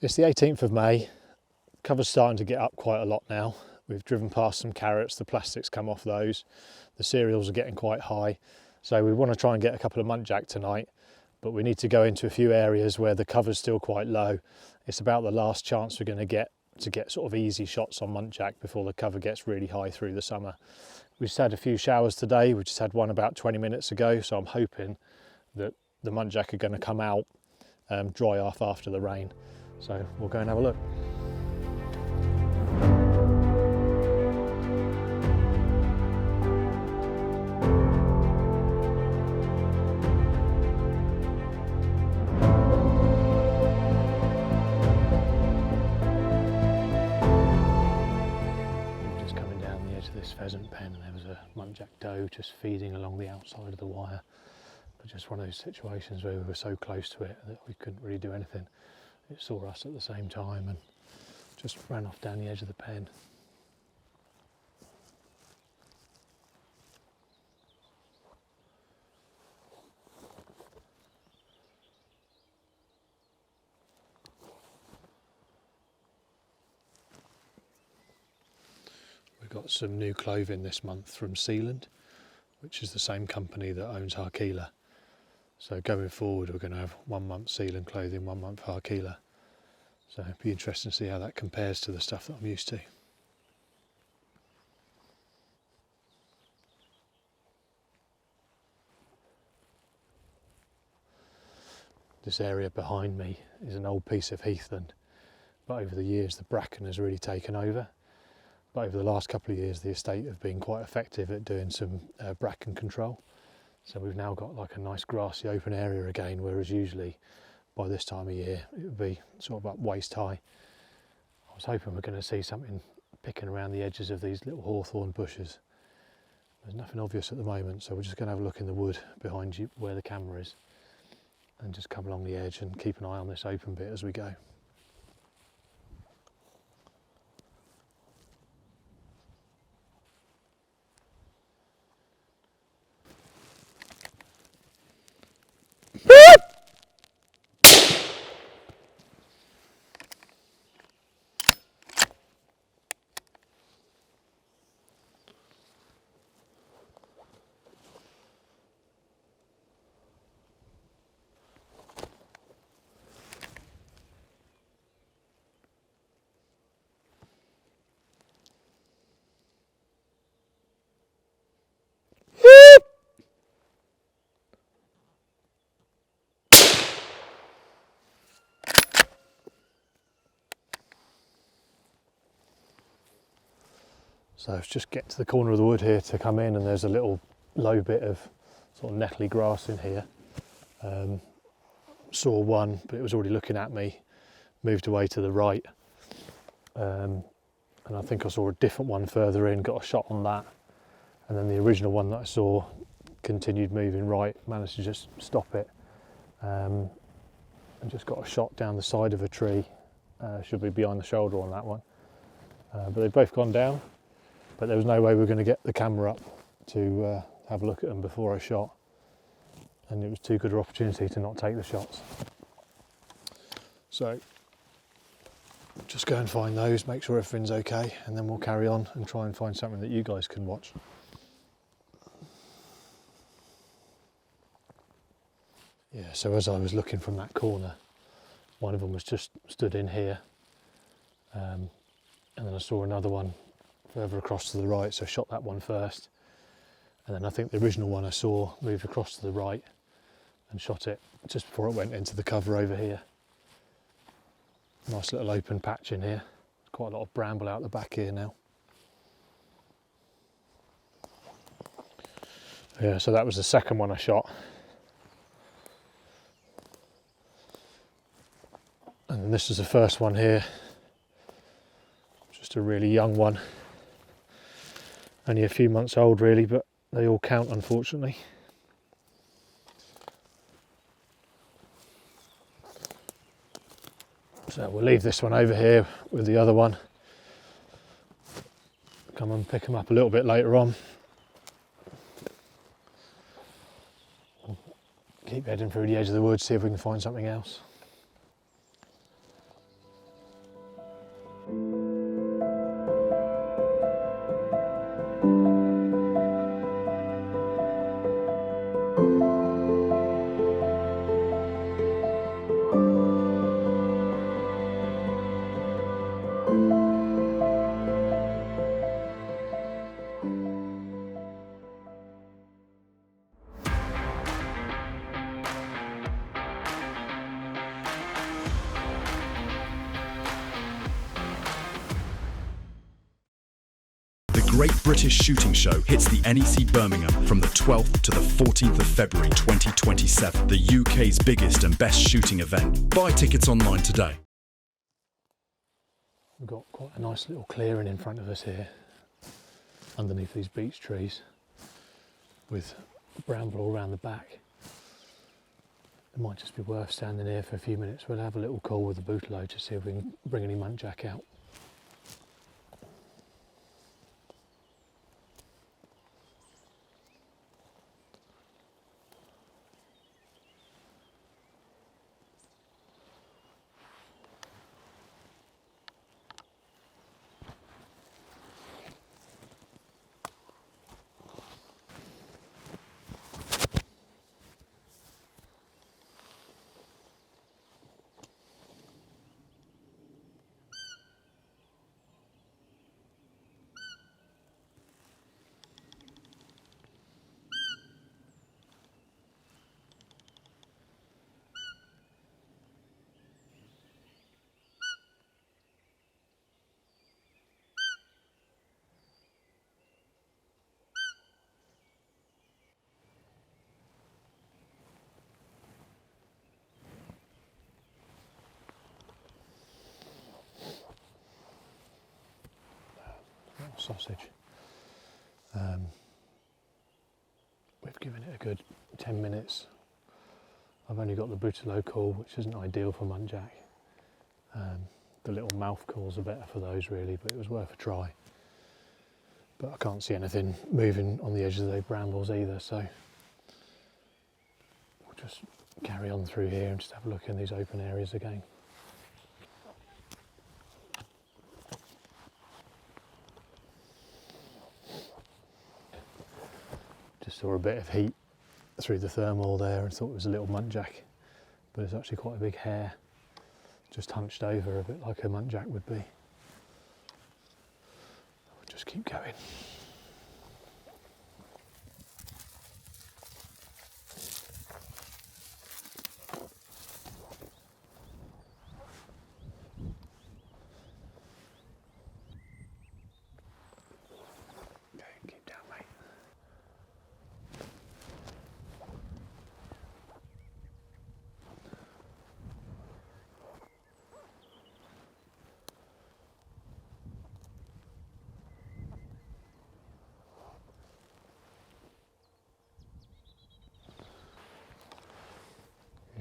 It's the 18th of May. Cover's starting to get up quite a lot now. We've driven past some carrots, the plastic's come off those. The cereals are getting quite high. So we want to try and get a couple of muntjac tonight, but we need to go into a few areas where the cover's still quite low. It's about the last chance we're going to get sort of easy shots on muntjac before the cover gets really high through the summer. We've just had a few showers today. We just had one about 20 minutes ago, so I'm hoping that the muntjac are going to come out, dry off after the rain. So we'll go and have a look. Pheasant pen, and there was a muntjac doe just feeding along the outside of the wire, but just one of those situations where we were so close to it that we couldn't really do anything. It saw us at the same time and just ran off down the edge of the pen. Got some new clothing this month from Seeland, which is the same company that owns Harkila. So going forward we're going to have 1 month Seeland clothing, 1 month Harkila. So it'd be interesting to see how that compares to the stuff that I'm used to. This area behind me is an old piece of heathland, but over the years the bracken has really taken over. But over the last couple of years the estate have been quite effective at doing some bracken control. So we've now got like a nice grassy open area again, whereas usually by this time of year it would be sort of up waist high. I was hoping we're going to see something picking around the edges of these little hawthorn bushes. There's nothing obvious at the moment, so we're just going to have a look in the wood behind you where the camera is and just come along the edge and keep an eye on this open bit as we go. So let's just get to the corner of the wood here to come in, and there's a little low bit of sort of nettly grass in here. Saw one, but it was already looking at me, moved away to the right. And I think I saw a different one further in, got a shot on that. And then the original one that I saw continued moving right, managed to just stop it. And just got a shot down the side of a tree, should be behind the shoulder on that one. But they've both gone down. But there was no way we were going to get the camera up to have a look at them before I shot, and it was too good an opportunity to not take the shots. So just go and find those, make sure everything's okay, and then we'll carry on and try and find something that you guys can watch. Yeah, so as I was looking from that corner, one of them was just stood in here, and then I saw another one further across to the right, so I shot that one first, and then I think the original one I saw moved across to the right and shot it just before it went into the cover over here. Nice little open patch in here, quite a lot of bramble out the back here now. Yeah, so that was the second one I shot, and this is the first one here, just a really young one. Only a few months old really, but they all count unfortunately. So we'll leave this one over here with the other one. Come and pick them up a little bit later on. Keep heading through the edge of the woods, see if we can find something else. Great British Shooting Show hits the NEC Birmingham from the 12th to the 14th of February 2027, the UK's biggest and best shooting event. Buy tickets online today. We've got quite a nice little clearing in front of us here, underneath these beech trees, with bramble all around the back. It might just be worth standing here for a few minutes. We'll have a little call with the bootalo to see if we can bring any muntjac out. Sausage. We've given it a good 10 minutes. I've only got the bootalo call, which isn't ideal for muntjac. The little mouth calls are better for those really, but it was worth a try. But I can't see anything moving on the edges of those brambles either, so we'll just carry on through here and just have a look in these open areas again. Just saw a bit of heat through the thermal there and thought it was a little muntjac, but it's actually quite a big hair, just hunched over a bit like a muntjac would be. We'll just keep going.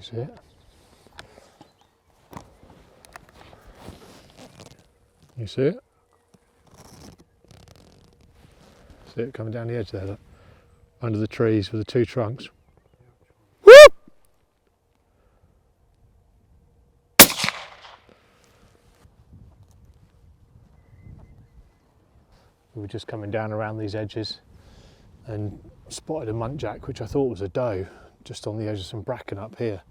See it? You see it? See it coming down the edge there, look. Under the trees with the two trunks. Whoop! We were just coming down around these edges and spotted a muntjac, which I thought was a doe, just on the edge of some bracken up here.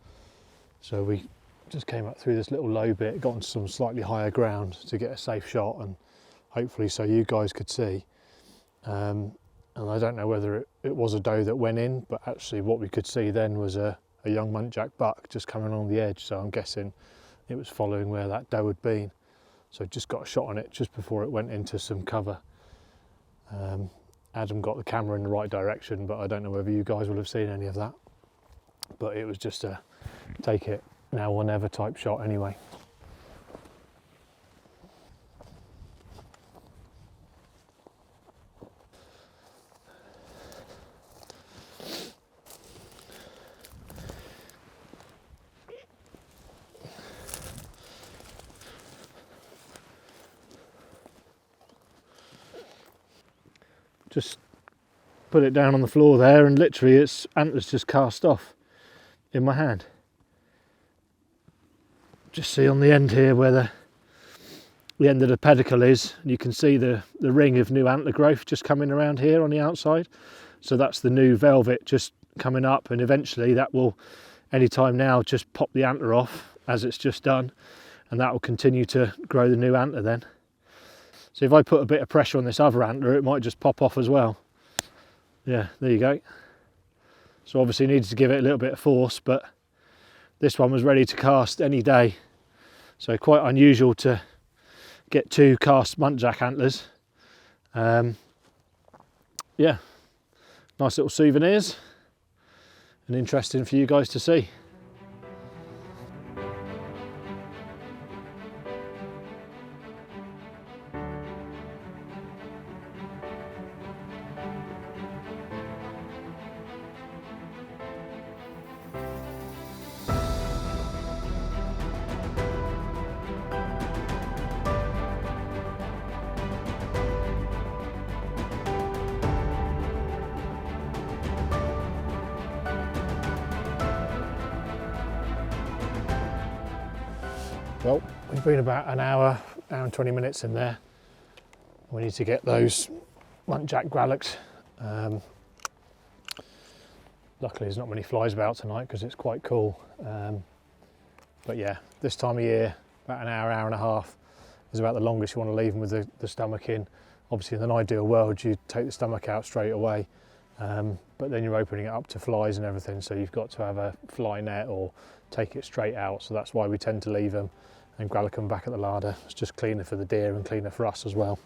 So we just came up through this little low bit, got onto some slightly higher ground to get a safe shot, and hopefully so you guys could see. And I don't know whether it was a doe that went in, but actually what we could see then was a young muntjac buck just coming along the edge, so I'm guessing it was following where that doe had been. So just got a shot on it just before it went into some cover. Adam got the camera in the right direction, but I don't know whether you guys will have seen any of that. But it was just a take it now or never type shot anyway. Just put it down on the floor there and literally its antlers just cast off in my hand. Just see on the end here where the end of the pedicle is, and you can see the ring of new antler growth just coming around here on the outside. So that's the new velvet just coming up, and eventually that will, anytime now, just pop the antler off as it's just done, and that will continue to grow the new antler then. So if I put a bit of pressure on this other antler, it might just pop off as well. Yeah, there you go. So obviously needed to give it a little bit of force, but this one was ready to cast any day. So quite unusual to get two cast muntjac antlers. yeah, nice little souvenirs and interesting for you guys to see. Well, we've been about an hour and 20 minutes in there. We need to get those muntjac grallochs. Luckily there's not many flies about tonight because it's quite cool. But yeah, this time of year, about an hour, hour and a half is about the longest you want to leave them with the stomach in. Obviously in an ideal world you take the stomach out straight away, but then you're opening it up to flies and everything, so you've got to have a fly net or take it straight out, so that's why we tend to leave them and gralloch them back at the larder. It's just cleaner for the deer and cleaner for us as well.